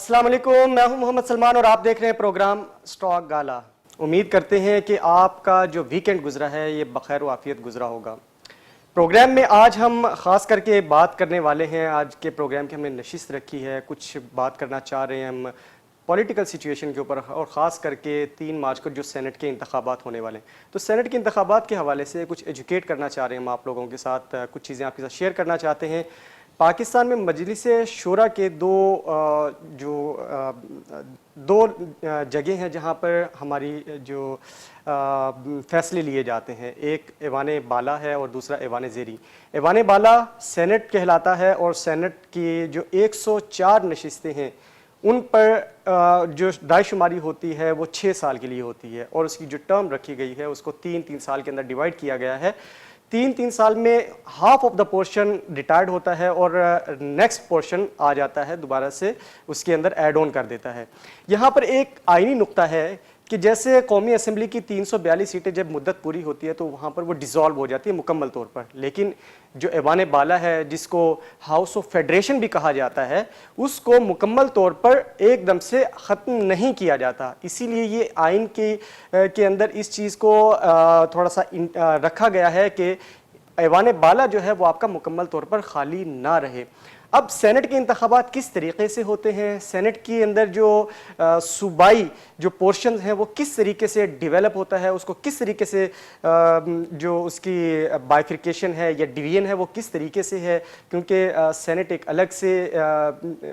السلام علیکم، میں ہوں محمد سلمان اور آپ دیکھ رہے ہیں پروگرام سٹاک گالا۔ امید کرتے ہیں کہ آپ کا جو ویکنڈ گزرا ہے یہ بخیر و عافیت گزرا ہوگا۔ پروگرام میں آج ہم خاص کر کے بات کرنے والے ہیں، آج کے پروگرام کی ہم نے نشست رکھی ہے، کچھ بات کرنا چاہ رہے ہیں ہم پولیٹیکل سچویشن کے اوپر، اور خاص کر کے 3 مارچ کو جو سینٹ کے انتخابات ہونے والے ہیں، تو سینٹ کے انتخابات کے حوالے سے کچھ ایجوکیٹ کرنا چاہ رہے ہیں ہم آپ لوگوں کے ساتھ، کچھ چیزیں آپ کے ساتھ شیئر کرنا چاہتے ہیں۔ پاکستان میں مجلس شورا کے دو جگہ ہیں جہاں پر ہماری جو فیصلے لیے جاتے ہیں، ایک ایوان بالا ہے اور دوسرا ایوان زیری۔ ایوان بالا سینٹ کہلاتا ہے اور سینٹ کی جو 104 نشستیں ہیں ان پر جو دائر شماری ہوتی ہے وہ 6 سال کے لیے ہوتی ہے، اور اس کی جو ٹرم رکھی گئی ہے اس کو 3 سال کے اندر ڈیوائڈ کیا گیا ہے۔ 3 سال میں half of the portion retired ہوتا ہے اور نیکسٹ پورشن آ جاتا ہے، دوبارہ سے اس کے اندر ایڈ آن کر دیتا ہے۔ یہاں پر ایک آئینی نقطہ ہے کہ جیسے قومی اسمبلی کی 342 سیٹیں جب مدت پوری ہوتی ہے تو وہاں پر وہ ڈیزالو ہو جاتی ہے مکمل طور پر، لیکن جو ایوان بالا ہے جس کو ہاؤس آف فیڈریشن بھی کہا جاتا ہے اس کو مکمل طور پر ایک دم سے ختم نہیں کیا جاتا، اسی لیے یہ آئین کے اندر اس چیز کو تھوڑا سا رکھا گیا ہے کہ ایوان بالا جو ہے وہ آپ کا مکمل طور پر خالی نہ رہے۔ اب سینٹ کے انتخابات کس طریقے سے ہوتے ہیں، سینٹ کے اندر جو صوبائی جو پورشنز ہیں وہ کس طریقے سے ڈیولپ ہوتا ہے، اس کو کس طریقے سے جو اس کی بائیفرکیشن ہے یا ڈویژن ہے وہ کس طریقے سے ہے، کیونکہ سینٹ ایک الگ سے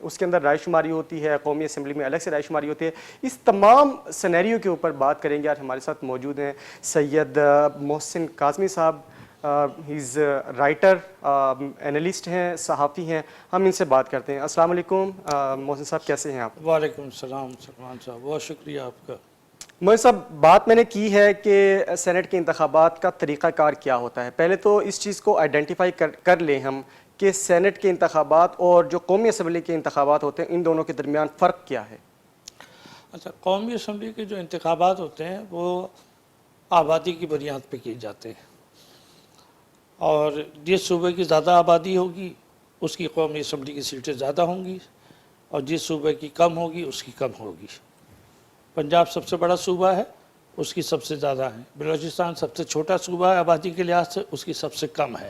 اس کے اندر رائے شماری ہوتی ہے، قومی اسمبلی میں الگ سے رائے شماری ہوتی ہے۔ اس تمام سینیریو کے اوپر بات کریں گے۔ آج ہمارے ساتھ موجود ہیں سید محسن کاظمی صاحب، ہیز رائٹر، اینالسٹ ہیں، صحافی ہیں، ہم ان سے بات کرتے ہیں۔ السلام علیکم محسن صاحب، کیسے ہیں آپ؟ وعلیکم السلام سلمان صاحب، بہت شکریہ آپ کا۔ محسن صاحب، بات میں نے کی ہے کہ سینٹ کے انتخابات کا طریقہ کار کیا ہوتا ہے، پہلے تو اس چیز کو آئیڈینٹیفائی کر لیں ہم کہ سینٹ کے انتخابات اور جو قومی اسمبلی کے انتخابات ہوتے ہیں ان دونوں کے درمیان فرق کیا ہے؟ اچھا، قومی اسمبلی کے جو انتخابات ہوتے ہیں وہ آبادی کی بنیاد پہ کیے جاتے ہیں، اور جس صوبے کی زیادہ آبادی ہوگی اس کی قومی اسمبلی کی سیٹیں زیادہ ہوں گی، اور جس صوبے کی کم ہوگی اس کی کم ہوگی۔ پنجاب سب سے بڑا صوبہ ہے، اس کی سب سے زیادہ ہے۔ بلوچستان سب سے چھوٹا صوبہ ہے آبادی کے لحاظ سے، اس کی سب سے کم ہے۔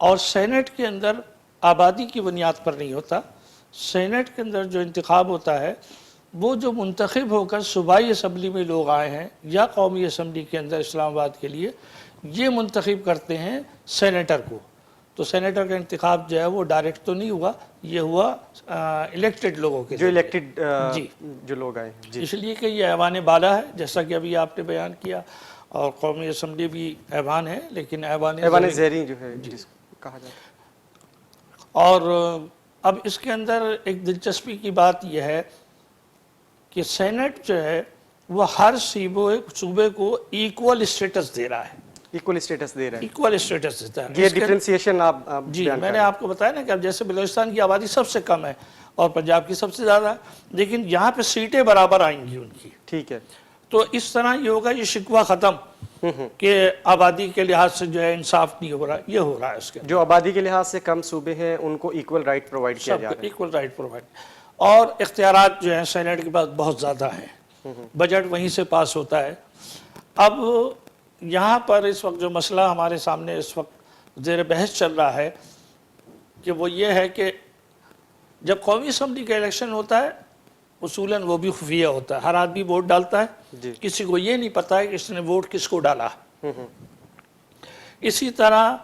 اور سینٹ کے اندر آبادی کی بنیاد پر نہیں ہوتا، سینٹ کے اندر جو انتخاب ہوتا ہے وہ جو منتخب ہو کر صوبائی اسمبلی میں لوگ آئے ہیں یا قومی اسمبلی کے اندر اسلام آباد کے لیے، یہ منتخب کرتے ہیں سینیٹر کو۔ تو سینیٹر کا انتخاب جو ہے وہ ڈائریکٹ تو نہیں ہوا، یہ ہوا الیکٹڈ لوگوں کے جو الیکٹڈ جو لوگ آئے ہیں، اس لیے کہ یہ ایوان بالا ہے جیسا کہ ابھی آپ نے بیان کیا، اور قومی اسمبلی بھی ایوان ہے لیکن ایوان زیریں جو ہے جس کو کہا جاتا ہے۔ اور اب اس کے اندر ایک دلچسپی کی بات یہ ہے کہ سینٹ جو ہے وہ ہر صوبے کو ایکول اسٹیٹس دے رہا ہے، ایکول اسٹیٹس دے رہا ہے، ایکول اسٹیٹس دیتا ہے۔ یہ ڈیفرینسیشن آپ جی، میں نے آپ کو بتایا نا کہ اب جیسے بلوچستان کی آبادی سب سے کم ہے اور پنجاب کی سب سے زیادہ ہے، لیکن یہاں پہ سیٹیں برابر آئیں گی ان کی۔ ٹھیک ہے، تو اس طرح یہ ہوگا، یہ شکوہ ختم کہ آبادی کے لحاظ سے جو ہے انصاف نہیں ہو رہا، یہ ہو رہا ہے اس کے جو آبادی کے لحاظ سے کم صوبے ہیں ان کو ایکول رائٹ پرووائڈ کیا جا رہا ہے، ایکول رائٹ پرووائڈ۔ اور اختیارات جو ہیں سینٹ کے پاس بہت زیادہ ہیں، بجٹ وہیں سے پاس ہوتا ہے۔ اب یہاں پر اس وقت جو مسئلہ ہمارے سامنے اس وقت زیر بحث چل رہا ہے کہ وہ یہ ہے کہ جب قومی اسمبلی کا الیکشن ہوتا ہے اصولاً وہ بھی خفیہ ہوتا ہے، ہر آدمی ووٹ ڈالتا ہے، کسی کو یہ نہیں پتا ہے کہ اس نے ووٹ کس کو ڈالا۔ اسی طرح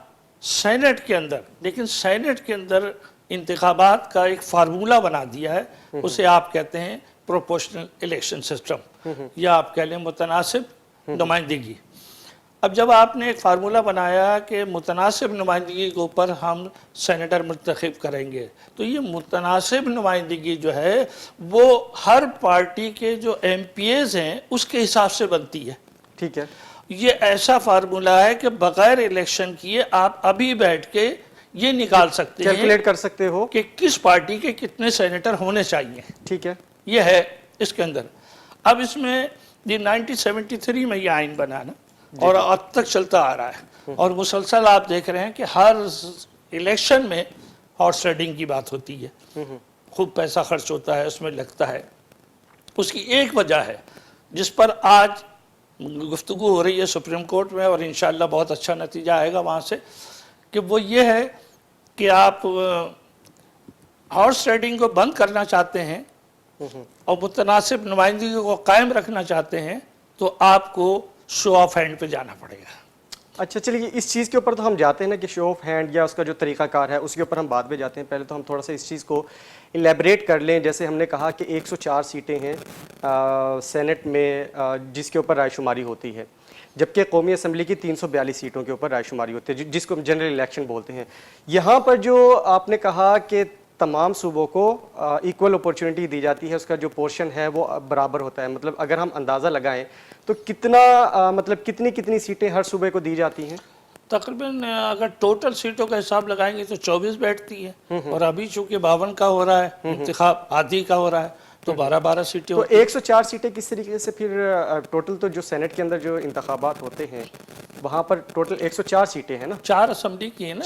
سینٹ کے اندر، لیکن سینٹ کے اندر انتخابات کا ایک فارمولہ بنا دیا ہے، اسے آپ کہتے ہیں پروپورشنل الیکشن سسٹم، یا آپ کہہ لیں متناسب نمائندگی۔ اب جب آپ نے ایک فارمولہ بنایا کہ متناسب نمائندگی کے اوپر ہم سینیٹر منتخب کریں گے، تو یہ متناسب نمائندگی جو ہے وہ ہر پارٹی کے جو ایم پی ایز ہیں اس کے حساب سے بنتی ہے۔ ٹھیک ہے، یہ ایسا فارمولہ ہے کہ بغیر الیکشن کیے آپ ابھی بیٹھ کے یہ نکال سکتے ہیں، کیلکولیٹ کر سکتے ہو کہ کس پارٹی کے کتنے سینیٹر ہونے چاہیے۔ ٹھیک ہے، یہ ہے اس کے اندر۔ اب اس میں 1973 میں یہ آئین بنا نا، اور اب تک چلتا آ رہا ہے، اور مسلسل آپ دیکھ رہے ہیں کہ ہر الیکشن میں ہارس ریڈنگ کی بات ہوتی ہے۔ خوب پیسہ خرچ ہوتا ہے، اس میں لگتا ہے. اس کی ایک وجہ ہے جس پر آج گفتگو ہو رہی ہے سپریم کورٹ میں، اور انشاءاللہ بہت اچھا نتیجہ آئے گا وہاں سے، کہ وہ یہ ہے کہ آپ ہارس ریڈنگ کو بند کرنا چاہتے ہیں اور متناسب نمائندگی کو قائم رکھنا چاہتے ہیں تو آپ کو شو آف ہینڈ پہ جانا پڑے گا. اچھا چلیے اس چیز کے اوپر تو ہم جاتے ہیں نا کہ شو آف ہینڈ یا اس کا جو طریقہ کار ہے اس کے اوپر ہم بعد میں جاتے ہیں. پہلے تو ہم تھوڑا سا اس چیز کو الیبریٹ کر لیں. جیسے ہم نے کہا کہ 104 سیٹیں ہیں سینٹ میں جس کے اوپر رائے شماری ہوتی ہے، جبکہ قومی اسمبلی کی 342 سیٹوں کے اوپر رائے شماری ہوتی ہے جس کو ہم جنرل الیکشن بولتے ہیں. یہاں پر جو آپ نے کہا کہ تمام صوبوں کو ایکول اپورچونٹی دی جاتی ہے، اس کا جو پورشن ہے وہ برابر ہوتا ہے. مطلب اگر ہم اندازہ لگائیں تو کتنا مطلب کتنی سیٹیں ہر صوبے کو دی جاتی ہیں؟ تقریباً اگر ٹوٹل سیٹوں کا حساب لگائیں گے تو 24 بیٹھتی ہے، اور ابھی چونکہ 52 کا ہو رہا ہے انتخاب، آدھی کا ہو رہا ہے، تو 12 سیٹیں تو ہوتی ہیں. 104 سیٹیں کس طریقے سے پھر ٹوٹل تو جو سینٹ کے اندر جو انتخابات ہوتے ہیں وہاں پر ٹوٹل 104 سیٹیں ہیں نا؟ 4 اسمبلی کی ہیں نا،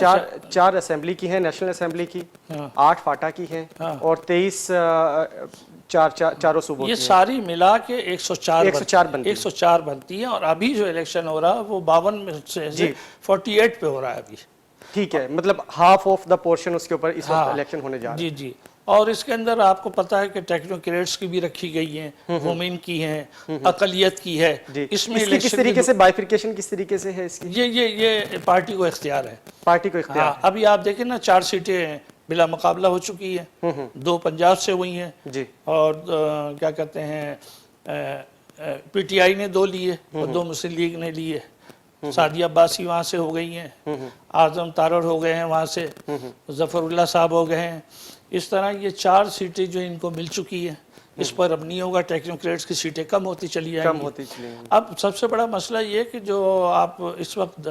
چار اسمبلی کی ہیں، نیشنل اسمبلی کی 8 فاٹا کی ہیں اور 23 چاروں صوبوں یہ کی ہیں. ساری ملا کے 104 بنتی ہے. 104 بنتی ہیں. اور ابھی جو الیکشن ہو رہا ہے وہ 52 میں سے 48 پہ ہو رہا ہے ابھی. ٹھیک ہے، مطلب ہاف آف دا پورشن اس کے اوپر اس وقت الیکشن ہونے جا رہا ہے. جی جی. اور اس کے اندر آپ کو پتا ہے کہ ٹیکنوکریٹس کی بھی رکھی گئی ہیں، وومین کی ہیں، اقلیت کی ہے. اس میں کی کس طریقے سے بائیفرکیشن کس طریقے سے ہے اس کی؟ یہ پارٹی کو اختیار ہے. پارٹی کو اختیار. ابھی آپ دیکھیں نا 4 سیٹیں بلا مقابلہ ہو چکی ہیں، 2 پنجاب سے ہوئی ہیں، جی، اور کیا کہتے ہیں پی ٹی آئی نے 2 لیے اور 2 مسلم لیگ نے لیے. سعدیہ عباسی وہاں سے ہو گئی ہیں، اعظم تارڑ ہو گئے ہیں وہاں سے، ظفر اللہ صاحب ہو گئے ہیں. اس طرح یہ 4 سیٹیں جو ان کو مل چکی ہیں. اس پر اب نہیں ہوگا، ٹیکنوکریٹس کی سیٹیں کم ہوتی چلی جائیں گی. اب سب سے بڑا مسئلہ یہ کہ جو آپ اس وقت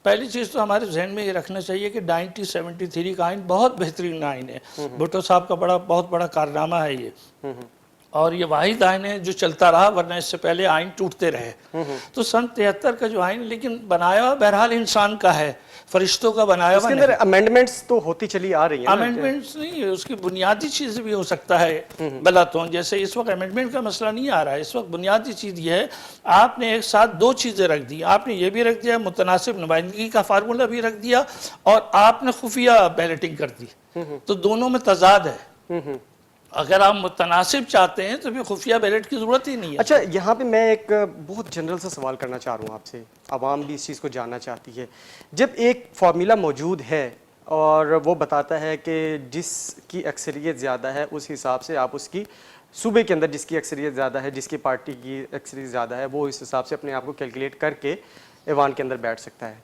پہلی چیز تو ہمارے ذہن میں یہ رکھنا چاہیے کہ 1973 کا آئین بہت بہترین آئین ہے. بھٹو صاحب کا بہت بڑا کارنامہ ہے یہ، اور یہ واحد آئین ہے جو چلتا رہا، ورنہ اس سے پہلے آئین ٹوٹتے رہے. تو سن 73 کا جو آئین لیکن بنایا ہوا بہرحال انسان کا ہے، فرشتوں کا بنایا ہوا نہیں. امینڈمنٹس تو ہوتی چلی آ رہی ہیں. امینڈمنٹس نہیں، اس کی بنیادی چیز بھی ہو سکتا ہے غلط ہوں. جیسے اس وقت امینڈمنٹ کا مسئلہ نہیں آ رہا ہے، اس وقت بنیادی چیز یہ ہے آپ نے ایک ساتھ 2 چیزیں رکھ دی. آپ نے یہ بھی رکھ دیا، متناسب نمائندگی کا فارمولہ بھی رکھ دیا، اور آپ نے خفیہ بیلٹنگ کر دی. تو دونوں میں تضاد ہے. اگر آپ متناسب چاہتے ہیں تو پھر خفیہ بیلٹ کی ضرورت ہی نہیں ہے. اچھا یہاں پہ میں ایک بہت جنرل سا سوال کرنا چاہ رہا ہوں آپ سے، عوام بھی اس چیز کو جاننا چاہتی ہے. جب ایک فارمولا موجود ہے اور وہ بتاتا ہے کہ جس کی اکثریت زیادہ ہے اس حساب سے آپ اس کی صوبے کے اندر جس کی اکثریت زیادہ ہے، جس کی پارٹی کی اکثریت زیادہ ہے، وہ اس حساب سے اپنے آپ کو کیلکولیٹ کر کے ایوان کے اندر بیٹھ سکتا ہے.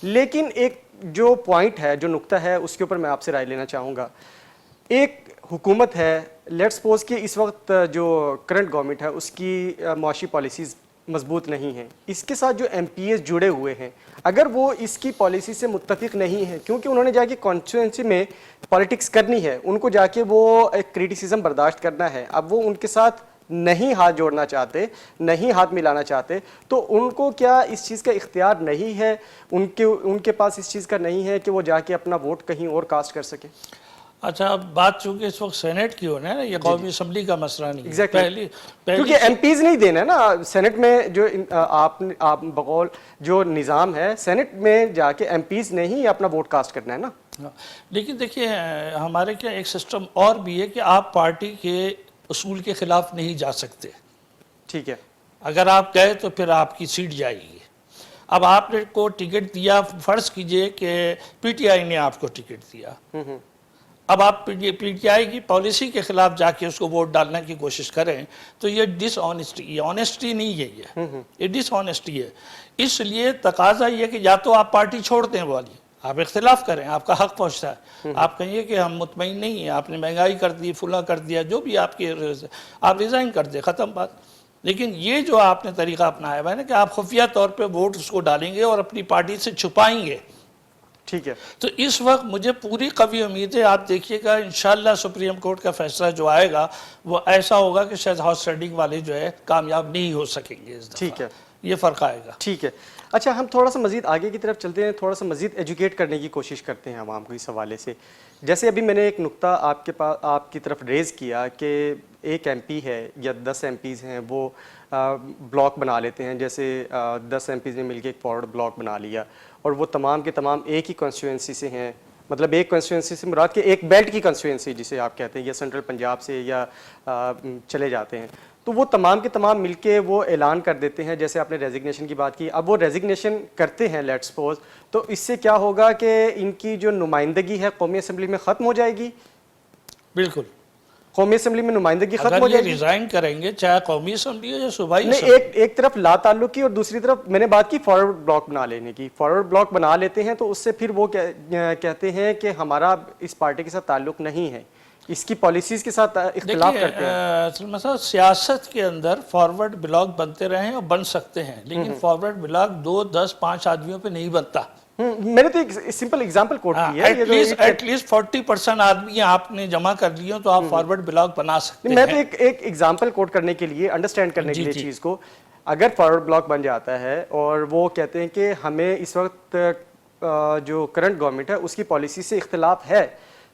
لیکن ایک جو پوائنٹ ہے، جو نقطہ ہے، اس کے اوپر میں آپ سے رائے لینا چاہوں گا. ایک حکومت ہے، لیٹ سپوز کہ اس وقت جو کرنٹ گورنمنٹ ہے اس کی معاشی پالیسیز مضبوط نہیں ہیں. اس کے ساتھ جو ایم پی ایز جڑے ہوئے ہیں، اگر وہ اس کی پالیسی سے متفق نہیں ہیں، کیونکہ انہوں نے جا کے کانسٹیٹوئنسی میں پالیٹکس کرنی ہے، ان کو جا کے وہ ایک کریٹیسزم برداشت کرنا ہے، اب وہ ان کے ساتھ نہیں ہاتھ جوڑنا چاہتے، نہیں ہاتھ ملانا چاہتے، تو ان کو کیا اس چیز کا اختیار نہیں ہے، ان کے پاس اس چیز کا نہیں ہے کہ وہ جا کے اپنا ووٹ کہیں اور کاسٹ کر سکیں؟ اچھا، اب بات چونکہ اس وقت سینٹ کی ہونا ہے نا، یہ قومی اسمبلی کا مسئلہ نہیں ہے. پہلی کیونکہ ایم پیز نہیں دینا ہے نا سینٹ میں، جو آپ بقول جو نظام ہے سینٹ میں جا کے ایم پیز نے ہی اپنا ووٹ کاسٹ کرنا ہے نا. لیکن دیکھیے ہمارے کیا ایک سسٹم اور بھی ہے کہ آپ پارٹی کے اصول کے خلاف نہیں جا سکتے. ٹھیک ہے، اگر آپ گئے تو پھر آپ کی سیٹ جائے گی. اب آپ نے کو ٹکٹ دیا، فرض کیجئے کہ پی ٹی آئی نے آپ کو ٹکٹ دیا، اب آپ پی ٹی آئی کی پالیسی کے خلاف جا کے اس کو ووٹ ڈالنے کی کوشش کریں تو یہ ڈس آنیسٹی، یہ آنیسٹی نہیں ہے، یہ ڈس آنیسٹی ہے. اس لیے تقاضا یہ کہ یا تو آپ پارٹی چھوڑ دیں والی، آپ اختلاف کریں، آپ کا حق پہنچتا ہے. آپ کہیے کہ ہم مطمئن نہیں ہیں، آپ نے مہنگائی کر دی، فلاں کر دیا، جو بھی آپ کے، آپ ریزائن کر دیں، ختم بات. لیکن یہ جو آپ نے طریقہ اپنایا ہوا ہے نا کہ آپ خفیہ طور پہ ووٹ اس کو ڈالیں گے اور اپنی پارٹی سے چھپائیں گے. ٹھیک ہے، تو اس وقت مجھے پوری قوی امید ہے، آپ دیکھیے گا انشاءاللہ سپریم کورٹ کا فیصلہ جو آئے گا وہ ایسا ہوگا کہ شاید ہارس ریڈنگ والے جو ہے کامیاب نہیں ہو سکیں گے اس دفعہ. ٹھیک ہے. یہ فرق آئے گا. ٹھیک ہے. اچھا ہم تھوڑا سا مزید آگے کی طرف چلتے ہیں, تھوڑا سا مزید ایجوکیٹ کرنے کی کوشش کرتے ہیں عوام کو اس حوالے سے. جیسے ابھی میں نے ایک نقطہ آپ کی طرف ریز کیا کہ ایک ایم پی ہے یا 10 ایم پیز ہیں وہ بلاک بنا لیتے ہیں, جیسے 10 ایم پیز نے مل کے ایک فارورڈ بلاک بنا لیا اور وہ تمام کے تمام ایک ہی کانسٹیٹوئنسی سے ہیں, مطلب ایک کانسٹیٹوئنسی سے مراد کہ ایک بیلٹ کی کانسٹیٹوئنسی جسے آپ کہتے ہیں, یا سینٹرل پنجاب سے یا چلے جاتے ہیں, تو وہ تمام کے تمام مل کے وہ اعلان کر دیتے ہیں. جیسے آپ نے ریزگنیشن کی بات کی, اب وہ ریزگنیشن کرتے ہیں لیٹس سپوز, تو اس سے کیا ہوگا کہ ان کی جو نمائندگی ہے قومی اسمبلی میں ختم ہو جائے گی. بالکل, قومی اسمبلی میں نمائندگی ختم ہو اگر یہ جائے گی. ریزائن کریں گے چاہے قومی اسمبلی ہو یا صوبائی نہیں, اسمبلی. ایک طرف لا تعلقی اور دوسری طرف میں نے بات کی فارورڈ بلاک بنا لینے کی. فارورڈ بلاک بنا لیتے ہیں تو اس سے پھر وہ کہتے ہیں کہ ہمارا اس پارٹی کے ساتھ تعلق نہیں ہے, اس کی پالیسیز کے ساتھ اختلاف کرتے ہیں. سلمان صاحب, سیاست کے اندر فارورڈ بلاک بنتے رہے ہیں اور بن سکتے ہیں, لیکن فارورڈ بلاک 2, 10, 5 آدمیوں پہ نہیں بنتا. میں نے تو ایک سمپل ایگزامپل کوٹ کی ہے. ایٹ لیسٹ 40% آدمی آپ نے جمع کر لیے تو آپ فارورڈ بلاک بنا سکتے ہیں. میں تو ایک ایگزامپل کوٹ کرنے کے لیے, انڈرسٹینڈ کرنے کے لیے چیز کو, اگر فارورڈ بلاک بن جاتا ہے اور وہ کہتے ہیں کہ ہمیں اس وقت جو کرنٹ گورنمنٹ ہے اس کی پالیسی سے اختلاف ہے,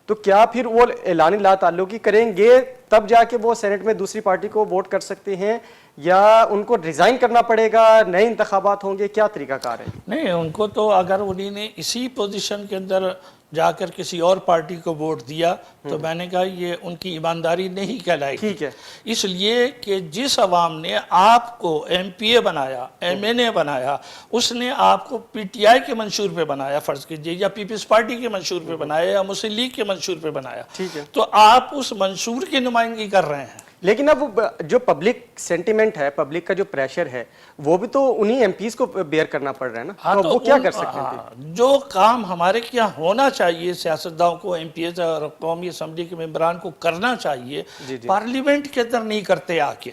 تو کیا پھر وہ اعلان لا تعلقی کریں گے تب جا کے وہ سینٹ میں دوسری پارٹی کو ووٹ کر سکتے ہیں, یا ان کو ریزائن کرنا پڑے گا, نئے انتخابات ہوں گے, کیا طریقہ کار ہے؟ نہیں, ان کو تو اگر انہوں نے اسی پوزیشن کے اندر جا کر کسی اور پارٹی کو ووٹ دیا تو میں نے کہا یہ ان کی ایمانداری نہیں کہلائے گی. ٹھیک ہے. اس لیے کہ جس عوام نے آپ کو ایم پی اے بنایا, ایم این اے بنایا, اس نے آپ کو پی ٹی آئی کے منشور پہ بنایا فرض کیجئے, یا پیپلز پارٹی کے منشور پہ بنایا, یا مسلم لیگ کے منشور پہ بنایا, ٹھیک ہے, تو آپ اس منشور کی نمائندگی کر رہے ہیں. لیکن اب جو پبلک سینٹیمنٹ ہے, پبلک کا جو پریشر ہے, وہ بھی تو انہی ایم پیز کو بیئر کرنا پڑ رہا ہے نا, تو وہ کیا کر سکتے ہیں؟ جو کام ہمارے کیا ہونا چاہیے سیاستدانوں کو, ایم پی ایز اور قومی اسمبلی کے ممبران کو کرنا چاہیے, پارلیمنٹ کے اندر نہیں کرتے. آ کے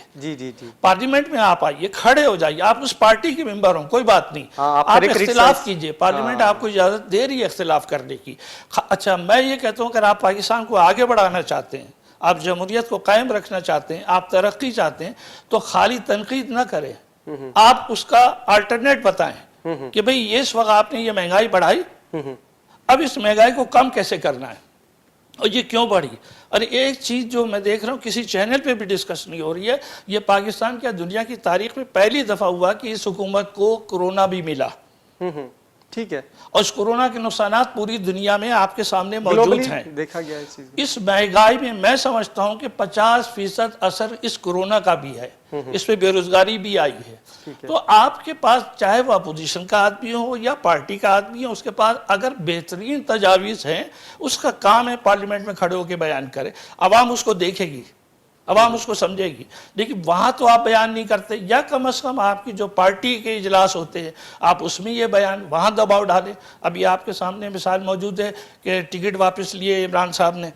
پارلیمنٹ میں آپ آئیے, کھڑے ہو جائیے, آپ اس پارٹی کے ممبر ہوں, کوئی بات نہیں, آپ اختلاف کیجئے, پارلیمنٹ آپ کو اجازت دے رہی ہے اختلاف کرنے کی. اچھا, میں یہ کہتا ہوں کہ آپ پاکستان کو آگے بڑھانا چاہتے ہیں, آپ جمہوریت کو قائم رکھنا چاہتے ہیں, آپ ترقی چاہتے ہیں, تو خالی تنقید نہ کریں, آپ اس کا آلٹرنیٹ بتائیں کہ بھئی اس وقت آپ نے یہ مہنگائی بڑھائی, اب اس مہنگائی کو کم کیسے کرنا ہے اور یہ کیوں بڑھی. اور ایک چیز جو میں دیکھ رہا ہوں کسی چینل پہ بھی ڈسکس نہیں ہو رہی ہے, یہ پاکستان کیا دنیا کی تاریخ میں پہلی دفعہ ہوا کہ اس حکومت کو کورونا بھی ملا. ٹھیک ہے, اور اس کورونا کے نقصانات پوری دنیا میں آپ کے سامنے موجود ہیں. دیکھا گیا اس چیز. اس مہنگائی میں سمجھتا ہوں کہ 50% اثر اس کورونا کا بھی ہے, اس پہ بے روزگاری بھی آئی ہے. تو آپ کے پاس چاہے وہ اپوزیشن کا آدمی ہو یا پارٹی کا آدمی ہو, اس کے پاس اگر بہترین تجاویز ہیں, اس کا کام ہے پارلیمنٹ میں کھڑے ہو کے بیان کرے, عوام اس کو دیکھے گی, عوام اس کو سمجھے گی. لیکن وہاں تو آپ بیان نہیں کرتے, یا کم از کم آپ کی جو پارٹی کے اجلاس ہوتے ہیں آپ اس میں یہ بیان, وہاں دباؤ ڈالیں. ابھی آپ کے سامنے مثال موجود ہے کہ ٹکٹ واپس لیے عمران صاحب نے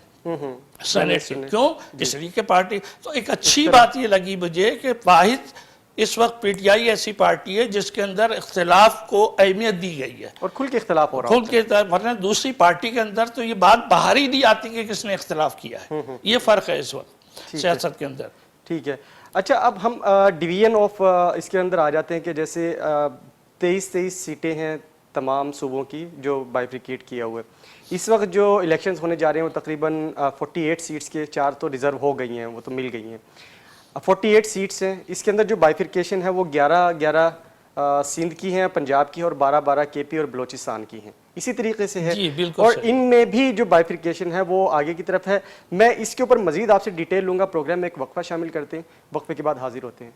سینیٹ سے, کیوں؟ اس لیے کہ پارٹی. تو ایک اچھی بات یہ لگی مجھے کہ واحد اس وقت پی ٹی آئی ایسی پارٹی ہے جس کے اندر اختلاف کو اہمیت دی گئی ہے, اور کھل کے اختلاف ہو رہا ہے. ورنہ دوسری پارٹی کے اندر تو یہ بات باہر ہی نہیں آتی کہ کس نے اختلاف کیا ہے. یہ فرق ہے اس وقت سیاست کے اندر. ٹھیک ہے. اچھا, اب ہم ڈویژن آف اس کے اندر آ جاتے ہیں کہ جیسے 23 سیٹیں ہیں تمام صوبوں کی جو بائیفریکیٹ کیا ہوا ہے. اس وقت جو الیکشنز ہونے جا رہے ہیں وہ تقریباً 48 سیٹس کے 4 تو ریزرو ہو گئی ہیں, وہ تو مل گئی ہیں. 48 سیٹس ہیں, اس کے اندر جو بائیفریکیشن ہے وہ 11 سندھ کی ہیں, پنجاب کی ہیں, اور 12 کے پی اور بلوچستان کی ہیں. اسی طریقے سے ہے, اور ان میں بھی جو بائیفریکیشن ہے وہ آگے کی طرف ہے. میں اس کے اوپر مزید آپ سے ڈیٹیل لوں گا. پروگرام میں ایک وقفہ شامل کرتے ہیں, وقفے کے بعد حاضر ہوتے ہیں.